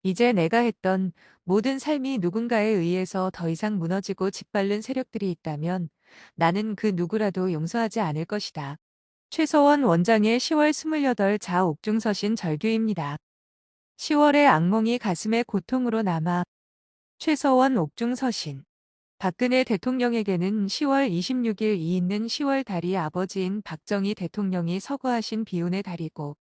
이제 내가 했던 모든 삶이 누군가에 의해서 더 이상 무너지고 짓밟는 세력들이 있다면 나는 그 누구라도 용서하지 않을 것이다. 최서원 원장의 10월 28자 옥중서신 절규입니다. 10월의 악몽이 가슴에 고통으로 남아. 최서원 옥중서신. 박근혜 대통령에게는 10월 26일 이 있는 10월 달이 아버지인 박정희 대통령이 서거하신 비운의 달이고,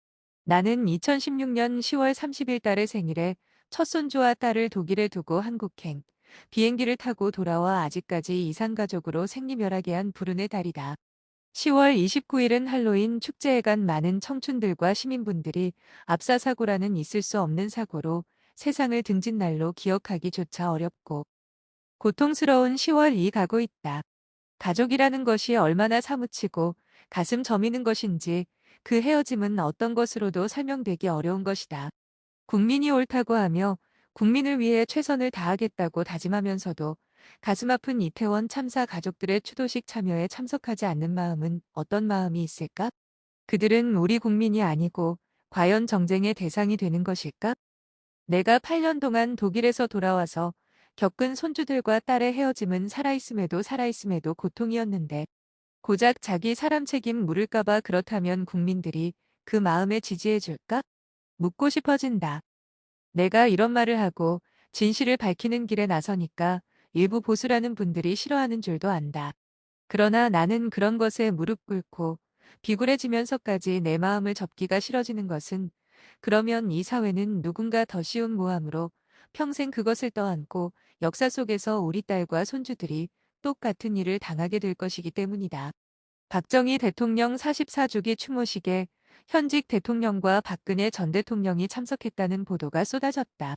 나는 2016년 10월 30일 달의 생일에 첫 손주와 딸을 독일에 두고 한국행 비행기를 타고 돌아와 아직까지 이산가족으로 생리멸하게한 불운의 달이다. 10월 29일은 할로윈 축제에 간 많은 청춘들과 시민분들이 압사사고라는 있을 수 없는 사고로 세상을 등진 날로 기억하기조차 어렵고 고통스러운 10월이 가고 있다. 가족이라는 것이 얼마나 사무치고 가슴 저미는 것인지 그 헤어짐은 어떤 것으로도 설명되기 어려운 것이다. 국민이 옳다고 하며 국민을 위해 최선을 다하겠다고 다짐하면서도 가슴 아픈 이태원 참사 가족들의 추도식 참여에 참석하지 않는 마음은 어떤 마음이 있을까? 그들은 우리 국민이 아니고 과연 정쟁의 대상이 되는 것일까? 내가 8년 동안 독일에서 돌아와서 겪은 손주들과 딸의 헤어짐은 살아있음에도 고통이었는데 고작 자기 사람 책임 물을까봐 그렇다면 국민들이 그 마음에 지지해 줄까? 묻고 싶어진다. 내가 이런 말을 하고 진실을 밝히는 길에 나서니까 일부 보수라는 분들이 싫어하는 줄도 안다. 그러나 나는 그런 것에 무릎 꿇고 비굴해지면서까지 내 마음을 접기가 싫어지는 것은 그러면 이 사회는 누군가 더 쉬운 모함으로 평생 그것을 떠안고 역사 속에서 우리 딸과 손주들이 똑같은 일을 당하게 될 것이기 때문이다. 박정희 대통령 44주기 추모식에 현직 대통령과 박근혜 전 대통령이 참석했다는 보도가 쏟아졌다.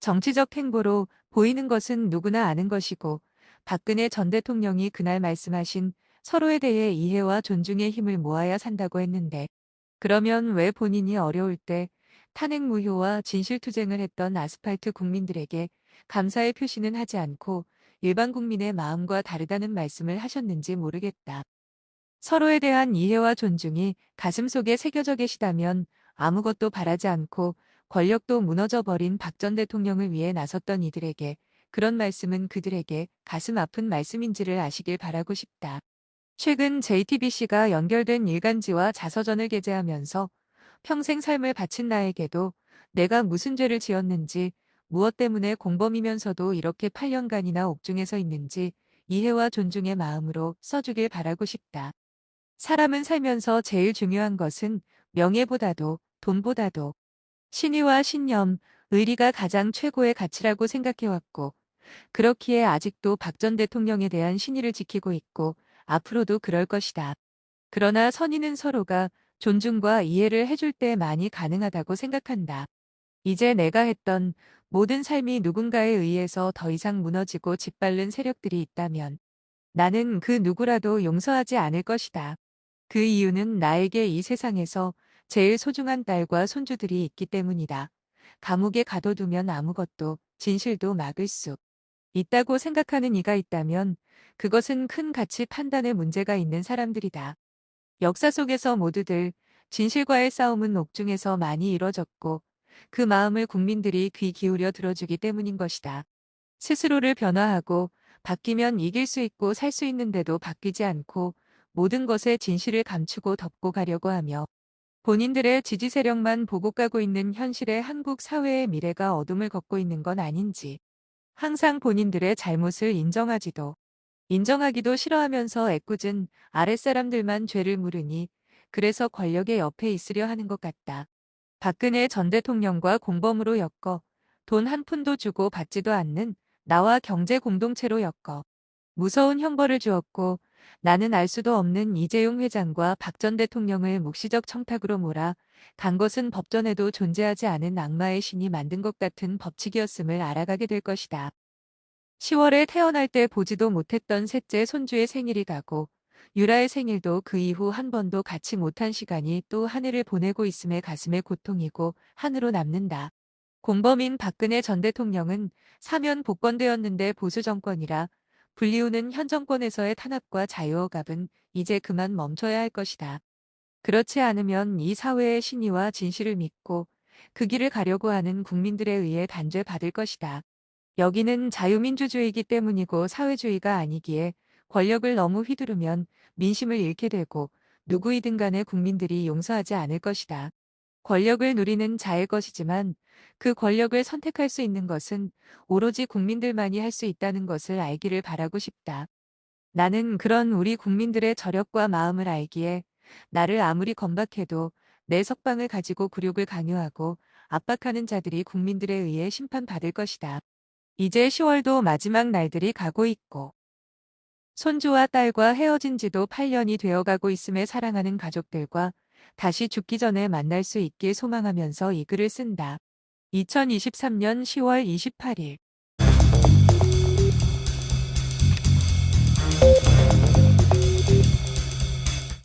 정치적 행보로 보이는 것은 누구나 아는 것이고 박근혜 전 대통령이 그날 말씀하신 서로에 대해 이해와 존중의 힘을 모아야 산다고 했는데 그러면 왜 본인이 어려울 때 탄핵 무효와 진실투쟁을 했던 아스팔트 국민들에게 감사의 표시는 하지 않고 일반 국민의 마음과 다르다는 말씀을 하셨는지 모르겠다. 서로에 대한 이해와 존중이 가슴속에 새겨져 계시다면 아무것도 바라지 않고 권력도 무너져 버린 박 전 대통령을 위해 나섰던 이들에게 그런 말씀은 그들에게 가슴 아픈 말씀인지를 아시길 바라고 싶다. 최근 JTBC가 연결된 일간지와 자서전을 게재하면서 평생 삶을 바친 나에게도 내가 무슨 죄를 지었는지 무엇 때문에 공범이면서도 이렇게 8년간이나 옥중에서 있는지 이해와 존중의 마음으로 써주길 바라고 싶다. 사람은 살면서 제일 중요한 것은 명예보다도 돈보다도 신의와 신념, 의리가 가장 최고의 가치라고 생각해왔고 그렇기에 아직도 박 전 대통령에 대한 신의를 지키고 있고 앞으로도 그럴 것이다. 그러나 선의는 서로가 존중과 이해를 해줄 때만이 가능하다고 생각한다. 이제 내가 했던 모든 삶이 누군가에 의해서 더 이상 무너지고 짓밟는 세력들이 있다면 나는 그 누구라도 용서하지 않을 것이다. 그 이유는 나에게 이 세상에서 제일 소중한 딸과 손주들이 있기 때문이다. 감옥에 가둬두면 아무것도, 진실도 막을 수 있다고 생각하는 이가 있다면 그것은 큰 가치 판단의 문제가 있는 사람들이다. 역사 속에서 모두들 진실과의 싸움은 옥중에서 많이 이뤄졌고 그 마음을 국민들이 귀 기울여 들어주기 때문인 것이다. 스스로를 변화하고 바뀌면 이길 수 있고 살 수 있는데도 바뀌지 않고 모든 것에 진실을 감추고 덮고 가려고 하며 본인들의 지지 세력만 보고 가고 있는 현실의 한국 사회의 미래가 어둠을 걷고 있는 건 아닌지 항상 본인들의 잘못을 인정하기도 싫어하면서 애꿎은 아랫사람들만 죄를 물으니 그래서 권력의 옆에 있으려 하는 것 같다. 박근혜 전 대통령과 공범으로 엮어 돈 한 푼도 주고 받지도 않는 나와 경제 공동체로 엮어 무서운 형벌을 주었고 나는 알 수도 없는 이재용 회장과 박 전 대통령을 묵시적 청탁으로 몰아 간 것은 법전에도 존재하지 않은 악마의 신이 만든 것 같은 법칙이었음을 알아가게 될 것이다. 10월에 태어날 때 보지도 못했던 셋째 손주의 생일이 가고 유라의 생일도 그 이후 한 번도 같이 못한 시간이 또 한 해를 보내고 있음에 가슴에 고통이고 한으로 남는다. 공범인 박근혜 전 대통령은 사면 복권되었는데 보수 정권이라 불리우는 현 정권에서의 탄압과 자유억압은 이제 그만 멈춰야 할 것이다. 그렇지 않으면 이 사회의 신의와 진실을 믿고 그 길을 가려고 하는 국민들에 의해 단죄받을 것이다. 여기는 자유민주주의이기 때문이고 사회주의가 아니기에 권력을 너무 휘두르면 민심을 잃게 되고 누구이든 간에 국민들이 용서하지 않을 것이다. 권력을 누리는 자의 것이지만 그 권력을 선택할 수 있는 것은 오로지 국민들만이 할 수 있다는 것을 알기를 바라고 싶다. 나는 그런 우리 국민들의 저력과 마음을 알기에 나를 아무리 건박해도 내 석방을 가지고 굴욕을 강요하고 압박하는 자들이 국민들에 의해 심판받을 것이다. 이제 10월도 마지막 날들이 가고 있고 손주와 딸과 헤어진 지도 8년이 되어가고 있음에 사랑하는 가족들과 다시 죽기 전에 만날 수 있길 소망하면서 이 글을 쓴다. 2023년 10월 28일